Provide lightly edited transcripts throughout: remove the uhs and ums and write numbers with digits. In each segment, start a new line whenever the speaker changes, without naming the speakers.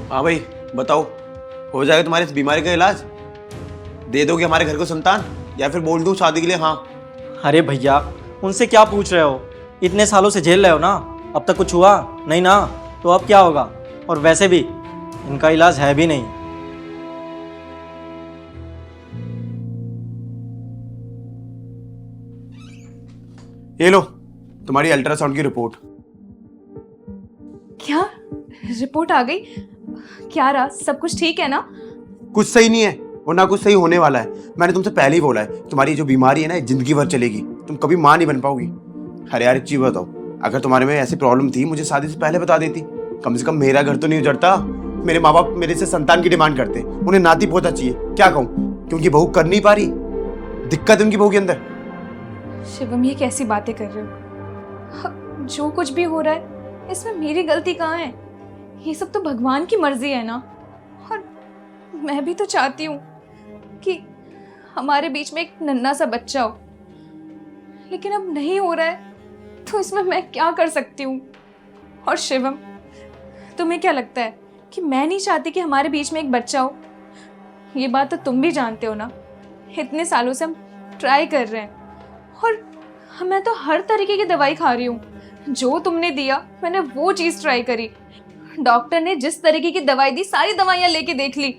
हाँ भाई बताओ, हो जाएगा तुम्हारी इस बीमारी का इलाज? दे दोगे हमारे घर को संतान, या फिर बोल दूं शादी के लिए हाँ?
अरे भैया, उनसे क्या पूछ रहे हो? इतने सालों से झेल रहे हो ना, अब तक कुछ हुआ नहीं ना, तो अब क्या होगा? और वैसे भी इनका इलाज है भी नहीं।
ये लो तुम्हारी अल्ट्रासाउंड की रिपोर्ट।
क्या रिपोर्ट आ गई? क्या रहा, सब कुछ ठीक है ना?
कुछ सही नहीं है और ना कुछ सही होने वाला है। मैंने तुमसे पहले ही बोला है, तुम्हारी जो बीमारी है ना जिंदगी भर चलेगी, तुम कभी माँ नहीं बन पाओगी। अरे यार एक चीज बताओ, अगर तुम्हारे में ऐसी प्रॉब्लम थी मुझे शादी से पहले बता देती, कम से कम मेरा घर तो नहीं उजड़ता। मेरे माँ बाप मेरे से संतान की डिमांड करते, उन्हें नाती पोता चाहिए। क्या कहूँ, क्योंकि बहू कर नहीं पा रही, दिक्कत है उनकी बहू के अंदर।
शिवम, ये कैसी बातें कर रहे हो? जो कुछ भी हो रहा है इसमें मेरी गलती कहाँ है? ये सब तो भगवान की मर्जी है ना। और मैं भी तो चाहती हूँ कि हमारे बीच में एक नन्हा सा बच्चा हो, लेकिन अब नहीं हो रहा है, तो इसमें मैं क्या कर सकती हूँ? और शिवम, तुम्हें क्या लगता है कि मैं नहीं चाहती कि हमारे बीच में एक बच्चा हो? ये बात तो तुम भी जानते हो ना। इतने सालों से हम ट्राई कर रहे हैं और मैं तो हर तरीके की दवाई खा रही हूँ। जो तुमने दिया मैंने वो चीज़ ट्राई करी। डॉक्टर ने जिस तरीके की दवाई दी सारी दवाइयाँ लेके देख ली।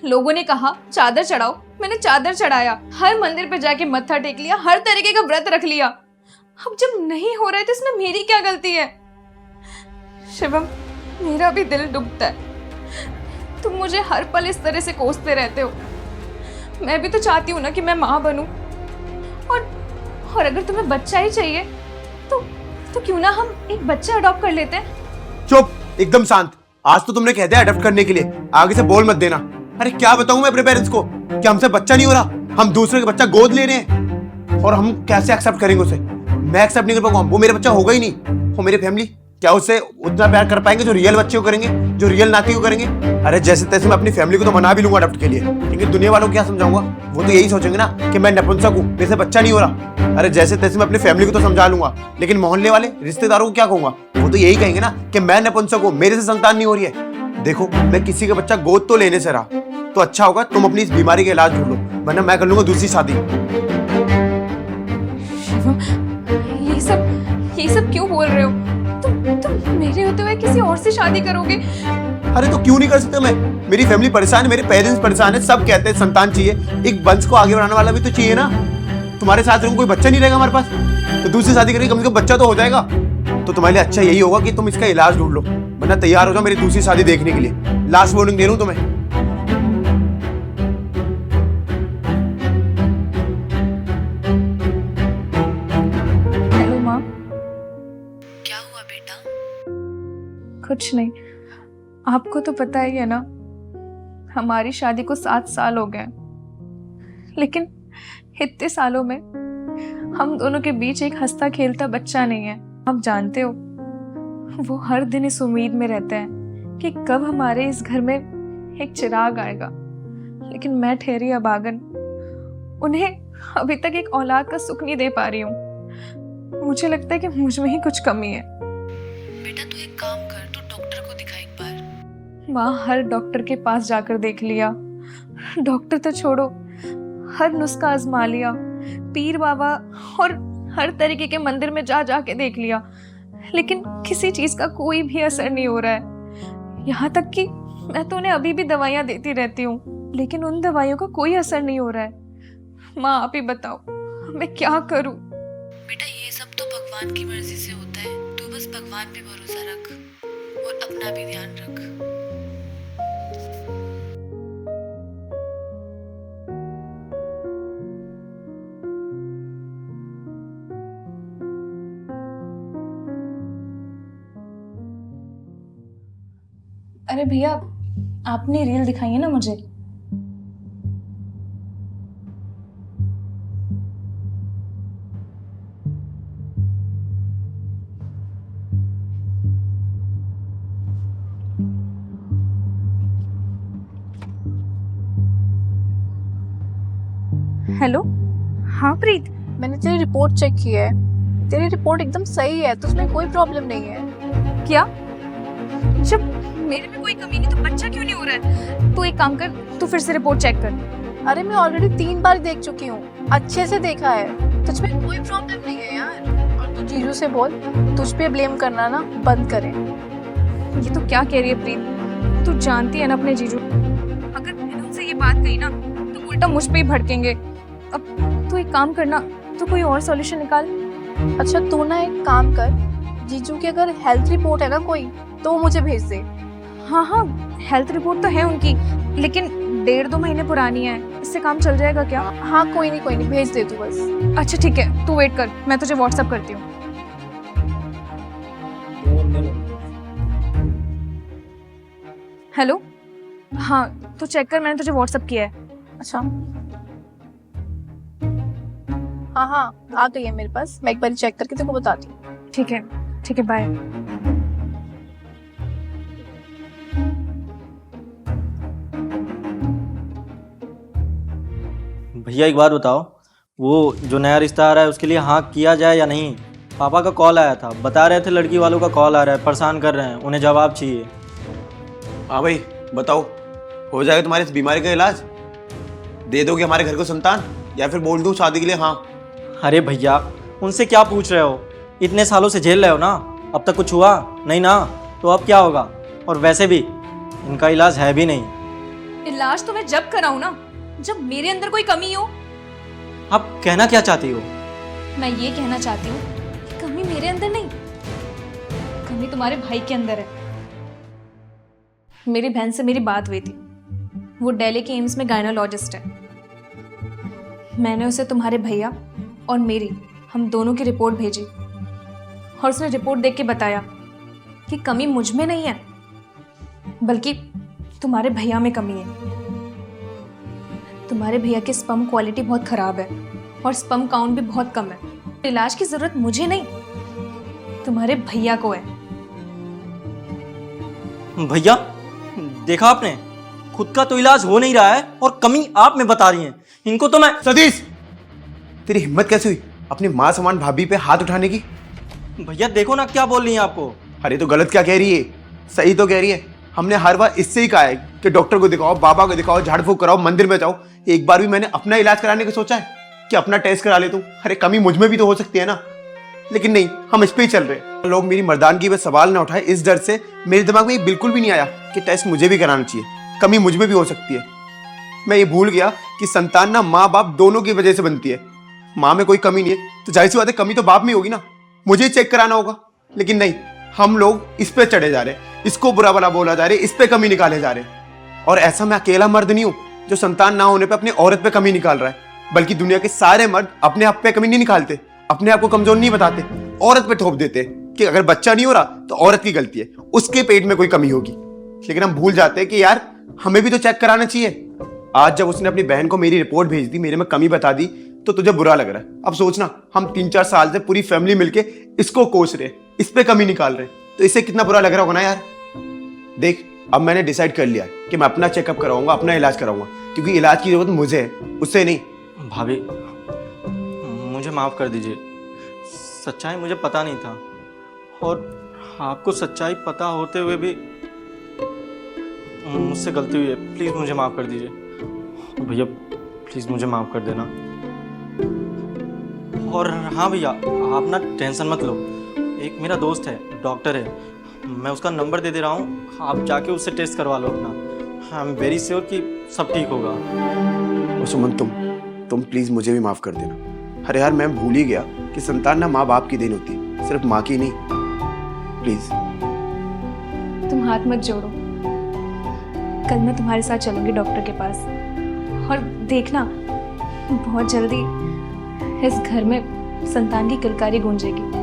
लोगों ने कहा चादर चढ़ाओ, मैंने चादर चढ़ाया, हर मंदिर पे जाके मत्था टेक लिया, हर तरीके का व्रत रख लिया। अब जब नहीं हो रहा है तो इसमें मेरी क्या गलती है? शिवम, मेरा भी दिल डूबता है, तुम मुझे हर पल इस तरह से कोसते रहते हो। मैं भी तो चाहती हूँ ना कि मैं माँ बनूं। और अगर तुम्हें बच्चा ही चाहिए तो क्यों ना हम एक बच्चा अडॉप्ट कर लेते हैं?
चुप, एकदम शांत। आज तो तुमने कह दिया अडॉप्ट करने के लिए, आगे से बोल मत देना। अरे क्या बताऊं मैं अपने पेरेंट्स को कि हमसे बच्चा नहीं हो रहा, हम दूसरे का बच्चा गोद ले रहे हैं, और हम कैसे एक्सेप्ट करेंगे उसे? मैं एक्सेप्ट नहीं कर पाऊंगा, वो मेरा बच्चा होगा ही नहीं। और मेरी फैमिली क्या उससे उतना प्यार कर पाएंगे जो रियल बच्चे को करेंगे, जो रियल नाती को करेंगे? अरे जैसे तैसे मैं अपनी फैमिली को तो मना भी लूंगा अडॉप्ट के लिए, लेकिन दुनिया वालों को क्या समझाऊंगा? वो तो यही सोचेंगे ना कि मैं नपुंसक हूँ, मेरे से बच्चा नहीं हो रहा। अरे जैसे तैसे मैं अपनी फैमिली को तो समझा लूंगा, लेकिन मोहल्ले वाले रिश्तेदारों को क्या कहूंगा? वो तो यही कहेंगे ना कि मैं नपुंसक हूँ, मेरे से संतान नहीं हो रही है। देखो, मैं किसी का बच्चा गोद तो लेने से रहा, तो अच्छा होगा तुम अपनी इस बीमारी का इलाज ढूंढ लो, वरना मैं कर लूंगा दूसरी शादी।
शिवम, ये सब क्यों बोल रहे हो? तुम मेरे होते हुए किसी और से शादी करोगे?
अरे तो क्यों नहीं कर सकते मैं? मेरी फैमिली परेशान है, मेरे पेरेंट्स परेशान है, सब कहते हैं संतान चाहिए, एक वंश को आगे बढ़ाने वाला भी तो चाहिए ना। तुम्हारे साथ कोई बच्चा नहीं रहेगा हमारे पास, तो दूसरी शादी करेंगे, कम से कम बच्चा तो हो जाएगा। तो तुम्हारे लिए अच्छा यही होगा कि तुम इसका इलाज ढूंढ लो, वरना तैयार हो जाओ मेरी दूसरी शादी देखने के लिए। लास्ट वार्निंग दे रहा हूं तुम्हें।
हेलो माँ।
क्या हुआ बेटा?
कुछ नहीं, आपको तो पता ही है ना, हमारी शादी को 7 साल हो गए, लेकिन इतने सालों में हम दोनों के बीच एक हंसता खेलता बच्चा नहीं है। आप जानते हो, वो हर दिन इस उम्मीद में रहते हैं कि कब हमारे इस घर में एक चिराग आएगा, लेकिन मैं ठहरी अभागन, उन्हें अभी तक एक औलाद का सुख नहीं दे पा रही हूँ। मुझे लगता है कि मुझ में ही कुछ कमी है।
बेटा तू एक काम कर, तू डॉक्टर को दिखा एक बार।
माँ, हर डॉक्टर के पास जाकर देख लिया, डॉक्टर तो छोड़ो, हर नुस्खा आजमा लिया, पीर बाबा और हर तरीके के मंदिर में जा जा के देख लिया, लेकिन किसी चीज का कोई भी असर नहीं हो रहा है। यहाँ तक कि मैं तो उन्हें अभी भी दवाइयाँ देती रहती हूँ, लेकिन उन दवाइयों का कोई असर नहीं हो रहा है। माँ, आप ही बताओ मैं क्या करूँ?
बेटा ये सब तो भगवान की मर्जी से होता है, तू बस भगवान पे भरोसा रख और अपना भी ध्यान रख।
अरे भैया, आपने रील दिखाई है ना मुझे? हेलो। हाँ प्रीत,
मैंने तेरी रिपोर्ट चेक की है, तेरी रिपोर्ट एकदम सही है, तो उसमें कोई प्रॉब्लम नहीं है।
क्या? जब मेरे में कोई कमी नहीं तो बच्चा क्यों नहीं हो रहा है? तू एक काम कर, तू फिर से रिपोर्ट चेक कर।
अरे मैं ऑलरेडी 3 बार देख चुकी हूँ, अच्छे से देखा है, तुझ में कोई प्रॉब्लम नहीं है यार। और तू जीजू से बोल तुझ पे ब्लेम करना ना बंद करें।
ये तो क्या कह रही है प्रीत? तू जानती है ना अपने जीजू, अगर मैंने उनसे ये बात कही ना तो उल्टा मुझ पे ही भड़केंगे। अब तू एक काम करना, तू कोई और सॉल्यूशन निकाल।
अच्छा तू ना एक काम कर, जीजू की अगर हेल्थ रिपोर्ट है ना कोई तो वो मुझे भेज दे।
हाँ हाँ, हेल्थ रिपोर्ट तो है उनकी, लेकिन 1.5-2 महीने पुरानी है, इससे काम चल जाएगा क्या?
हाँ कोई नहीं भेज दे तू बस।
अच्छा ठीक है, तू वेट कर, मैं तुझे व्हाट्सएप करती हूँ। हेलो, हाँ तू चेक कर, मैंने तुझे व्हाट्सएप किया है।
अच्छा हाँ आ गई है मेरे पास, मैं एक बार चेक करके तेरे को बताती हूँ।
ठीक है बाय।
भैया एक बात बताओ, वो जो नया रिश्ता आ रहा है उसके लिए हाँ किया जाए या नहीं? पापा का कॉल आया था, बता रहे थे लड़की वालों का कॉल आ रहा है, परेशान कर रहे हैं, उन्हें जवाब चाहिए।
हाँ भाई बताओ, हो जाएगा तुम्हारी इस बीमारी का इलाज? दे दोगे हमारे घर को संतान, या फिर बोल दूँ शादी के लिए हाँ?
अरे भैया उनसे क्या पूछ रहे हो, इतने सालों से झेल रहे हो ना, अब तक कुछ हुआ नहीं ना, तो अब क्या होगा? और वैसे भी इनका इलाज है भी नहीं।
इलाज तो मैं जब कराऊं ना जब मेरे अंदर कोई कमी हो।
आप कहना क्या चाहती हो?
मैं ये कहना चाहती हूँ कि कमी मेरे अंदर नहीं, कमी तुम्हारे भाई के अंदर है। मेरी बहन से मेरी बात हुई थी, वो दिल्ली के एम्स में गायनोलॉजिस्ट है। मैंने उसे तुम्हारे भैया और मेरी, हम दोनों की रिपोर्ट भेजी और उसने रिपोर्ट देख के बताया कि कमी मुझ में नहीं है बल्कि तुम्हारे भैया में कमी है। तुम्हारे भैया की स्पर्म क्वालिटी बहुत खराब है और स्पर्म काउंट भी बहुत कम है। इलाज की जरूरत मुझे नहीं, तुम्हारे भैया को है।
भैया देखा आपने, खुद का तो इलाज हो नहीं रहा है और कमी आप में बता रही हैं। इनको तो मैं।
सतीश, तेरी हिम्मत कैसे हुई अपनी माँ समान भाभी पे हाथ उठाने की?
भैया देखो ना क्या बोल रही हैं आपको।
अरे तो गलत क्या कह रही है, सही तो कह रही है। हमने हर बार इससे ही कहा है कि डॉक्टर को दिखाओ, बाबा को दिखाओ, झाड़ फूक कराओ, मंदिर में जाओ। एक बार भी मैंने अपना इलाज कराने का सोचा है कि अपना टेस्ट करा ले तू? अरे कमी मुझ में भी तो हो सकती है ना। लेकिन नहीं, हम इस पे ही चल रहे हैं। लोग मेरी मर्दानगी पे सवाल ना उठाए, इस डर से मेरे दिमाग में ये बिल्कुल भी नहीं आया कि टेस्ट मुझे भी कराना चाहिए, कमी मुझ में भी हो सकती है। मैं ये भूल गया कि संतान ना माँ बाप दोनों की वजह से बनती है। माँ में कोई कमी नहीं है तो जाहिर सी बात है कमी तो बाप में होगी ना, मुझे ही चेक कराना होगा। लेकिन नहीं, हम लोग इस पे चढ़े जा रहे हैं, इसको बुरा भला बोला जा रहे, इस पे कमी निकाले जा रहे। और ऐसा मैं अकेला मर्द नहीं हूं जो संतान ना होने पे अपनी औरत पे कमी निकाल रहा है, बल्कि दुनिया के सारे मर्द अपने आप पे कमी नहीं निकालते, अपने आप को कमजोर नहीं बताते, औरत पे थोप देते कि अगर बच्चा नहीं हो रहा तो औरत की गलती है, उसके पेट में कोई कमी होगी। लेकिन हम भूल जाते हैं कि यार हमें भी तो चेक कराना चाहिए। आज जब उसने अपनी बहन को मेरी रिपोर्ट भेज दी, मेरे में कमी बता दी, तो तुझे बुरा लग रहा है। अब सोचना, हम 3-4 साल से पूरी फैमिली मिलके इसको कोस रहे, इस पे कमी निकाल रहे, तो इसे कितना बुरा लग रहा होगा ना यार। देख, अब मैंने डिसाइड कर लिया है कि मैं अपना चेकअप कराऊंगा, अपना इलाज कराऊंगा, क्योंकि इलाज की जरूरत मुझे है, उससे नहीं।
भाभी मुझे माफ़ कर दीजिए, सच्चाई मुझे पता नहीं था, और आपको सच्चाई पता होते हुए भी मुझसे गलती हुई है। प्लीज़ मुझे माफ़ कर दीजिए भैया, प्लीज़ मुझे माफ़ कर देना। और हाँ भैया, आप ना टेंशन मत लो, एक मेरा दोस्त है, डॉक्टर है, मैं उसका नंबर दे रहा हूँ, आप जाके उससे टेस्ट करवा लो अपना। आई एम वेरी श्योर कि सब ठीक होगा।
और सुमन, तुम प्लीज मुझे भी माफ कर देना। अरे यार, मैं भूल ही गया कि संतान ना माँ बाप की देन होती है, सिर्फ माँ की नहीं। प्लीज
तुम हाथ मत जोड़ो, कल मैं तुम्हारे साथ चलूंगी डॉक्टर के पास, और देखना बहुत जल्दी इस घर में संतान की किलकारी गूंजेगी।